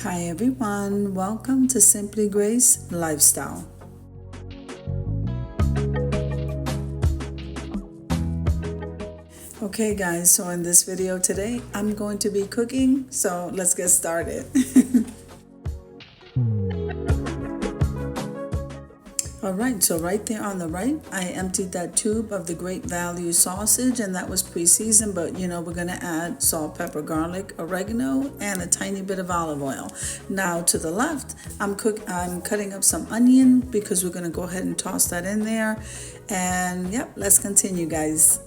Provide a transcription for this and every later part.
Hi everyone, welcome to Simply Grace Lifestyle. Okay guys, so in this video today, I'm going to be cooking, so let's get started. Alright, so right there on the right, I emptied that tube of the Great Value sausage, and that was pre-seasoned, but you know, we're going to add salt, pepper, garlic, oregano, and a tiny bit of olive oil. Now to the left, I'm cutting up some onion because we're going to go ahead and toss that in there. And yep, let's continue guys.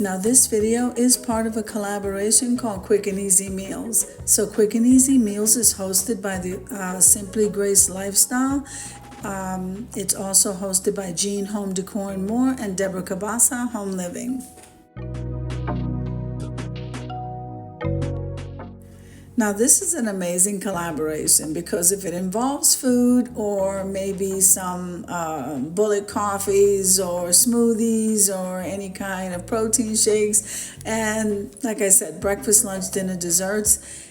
Now this video is part of a collaboration called Quick and Easy Meals. So Quick and Easy Meals is hosted by the Simply Grace Lifestyle. It's also hosted by Jean Home Decor and More and Deborah Cabasa Home Living. Now this is an amazing collaboration because if it involves food or maybe some bullet coffees or smoothies or any kind of protein shakes, and like I said, breakfast, lunch, dinner, desserts,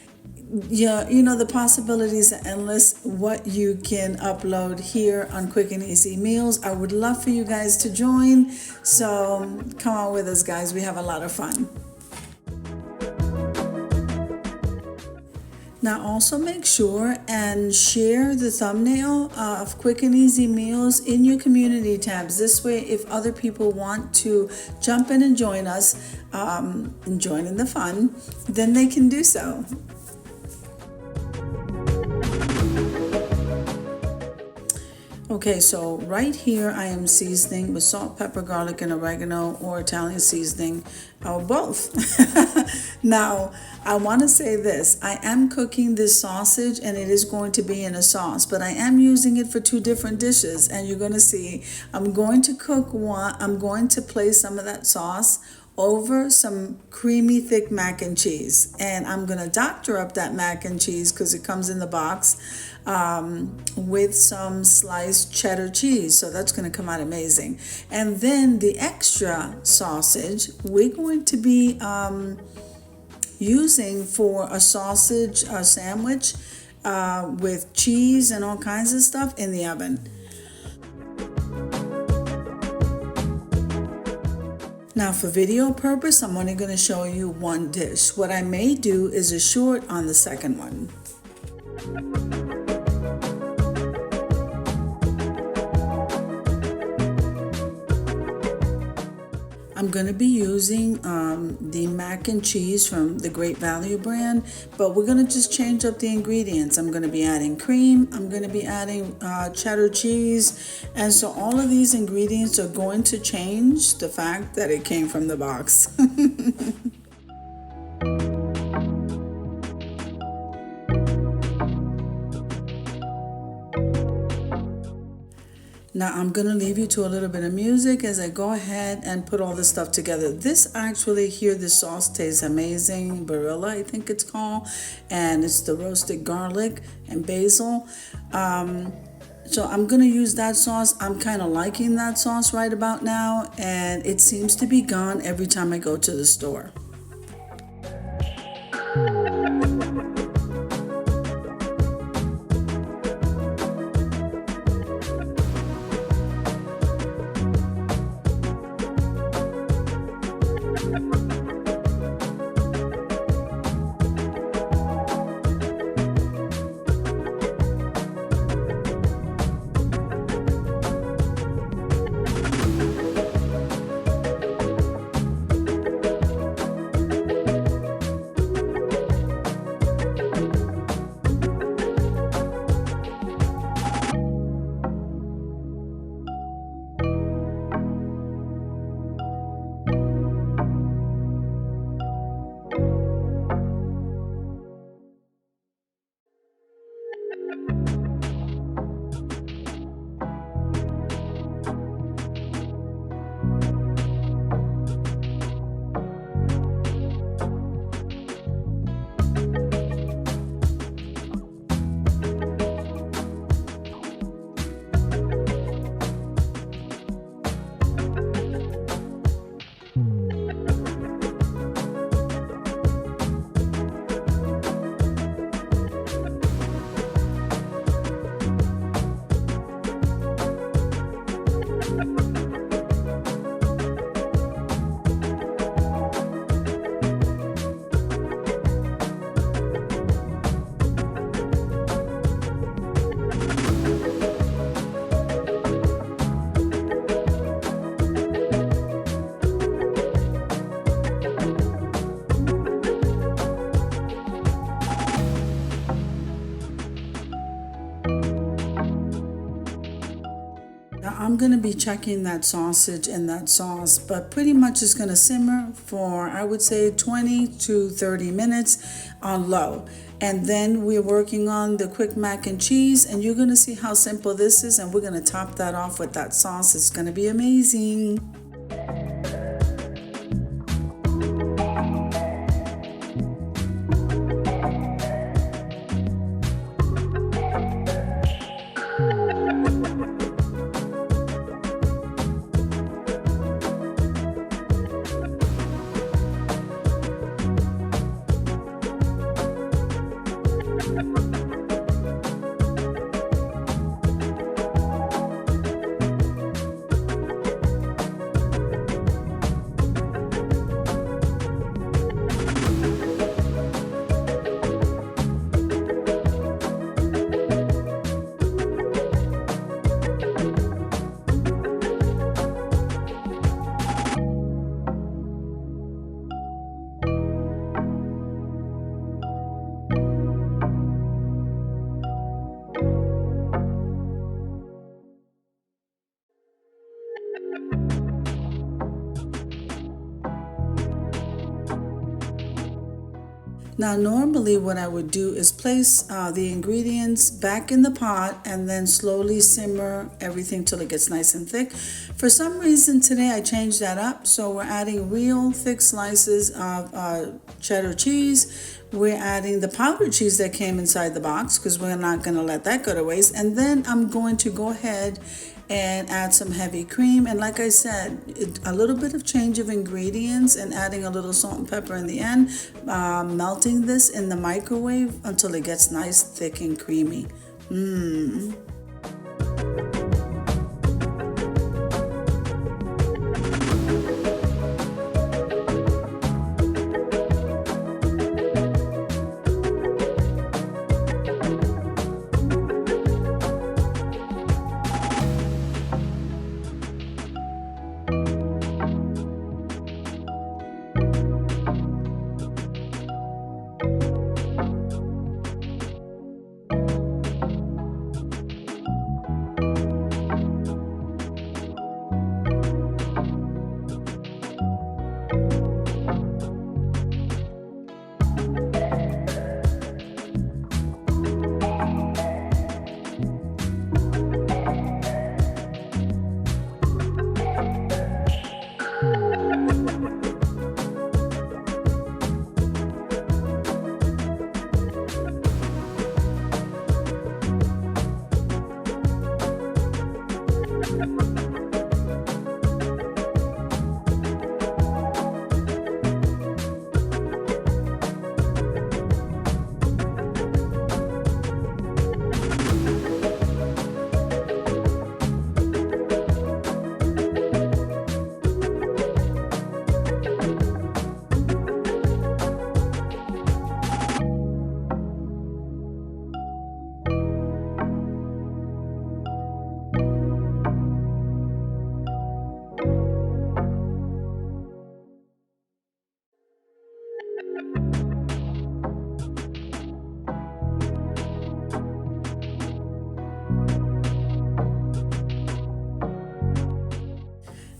yeah, you know, the possibilities are endless what you can upload here on Quick and Easy Meals. I would love for you guys to join, so come on with us guys, we have a lot of fun. Now also make sure and share the thumbnail of Quick and Easy Meals in your community tabs. This way, if other people want to jump in and join us and join in the fun, then they can do so. Okay, so right here I am seasoning with salt, pepper, garlic, and oregano, or Italian seasoning, or both. Now, I want to say this. I am cooking this sausage and it is going to be in a sauce, but I am using it for two different dishes, and you're going to see I'm going to cook one. I'm going to place some of that sauce over some creamy thick mac and cheese, and I'm gonna doctor up that mac and cheese because it comes in the box with some sliced cheddar cheese, so that's gonna come out amazing. And then the extra sausage we're going to be using for a sausage sandwich with cheese and all kinds of stuff in the oven. Now for video purpose, I'm only going to show you one dish. What I may do is a short on the second one. I'm going to be using the mac and cheese from the Great Value brand, but we're going to just change up the ingredients. I'm going to be adding cream, I'm going to be adding cheddar cheese, and so all of these ingredients are going to change the fact that it came from the box. Now I'm going to leave you to a little bit of music as I go ahead and put all this stuff together. This actually here, the sauce tastes amazing. Barilla, I think it's called. And it's the roasted garlic and basil. So I'm going to use that sauce. I'm kind of liking that sauce right about now. And it seems to be gone every time I go to the store. Now I'm going to be checking that sausage and that sauce, but pretty much it's going to simmer for, I would say, 20 to 30 minutes on low. And then we're working on the quick mac and cheese, and you're going to see how simple this is, and we're going to top that off with that sauce. It's going to be amazing. Now, normally what I would do is place the ingredients back in the pot and then slowly simmer everything till it gets nice and thick. For some reason today I changed that up, so we're adding real thick slices of cheddar cheese. We're adding the powdered cheese that came inside the box because we're not going to let that go to waste. And then I'm going to go ahead and add some heavy cream, and like I said, a little bit of change of ingredients and adding a little salt and pepper in the end, melting this in the microwave until it gets nice, thick, and creamy.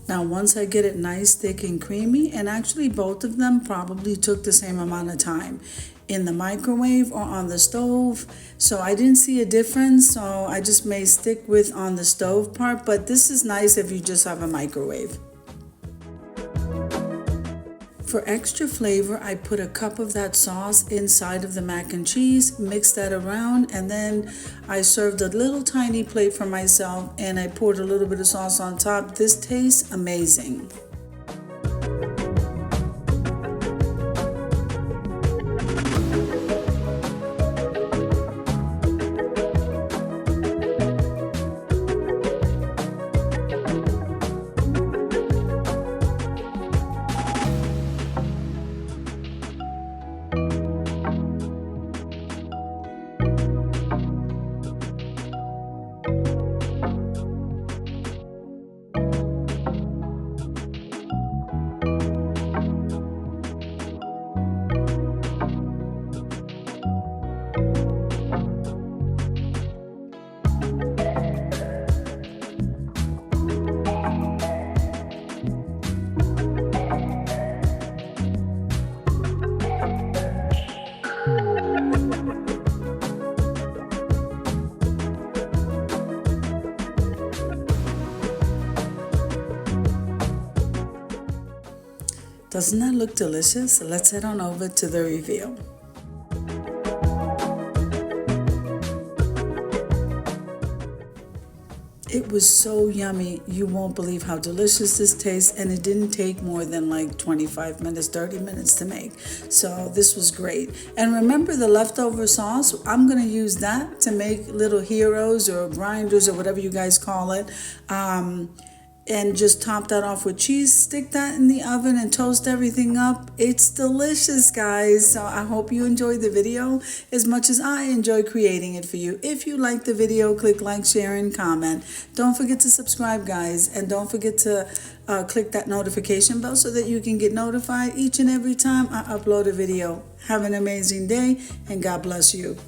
Now, once I get it nice, thick, and creamy, and actually both of them probably took the same amount of time in the microwave or on the stove. So I didn't see a difference, so I just may stick with on the stove part, but this is nice if you just have a microwave. For extra flavor, I put a cup of that sauce inside of the mac and cheese, mixed that around, and then I served a little tiny plate for myself and I poured a little bit of sauce on top. This tastes amazing. Doesn't that look delicious? Let's head on over to the reveal. It was so yummy. You won't believe how delicious this tastes, and it didn't take more than like 25 minutes, 30 minutes to make. So this was great. And remember the leftover sauce? I'm going to use that to make little heroes or grinders or whatever you guys call it. And just top that off with cheese, stick that in the oven and toast everything up. It's delicious, guys. So I hope you enjoyed the video as much as I enjoy creating it for you. If you like the video, click like, share, and comment. Don't forget to subscribe, guys, and don't forget to click that notification bell so that you can get notified each and every time I upload a video. Have an amazing day, and God bless you.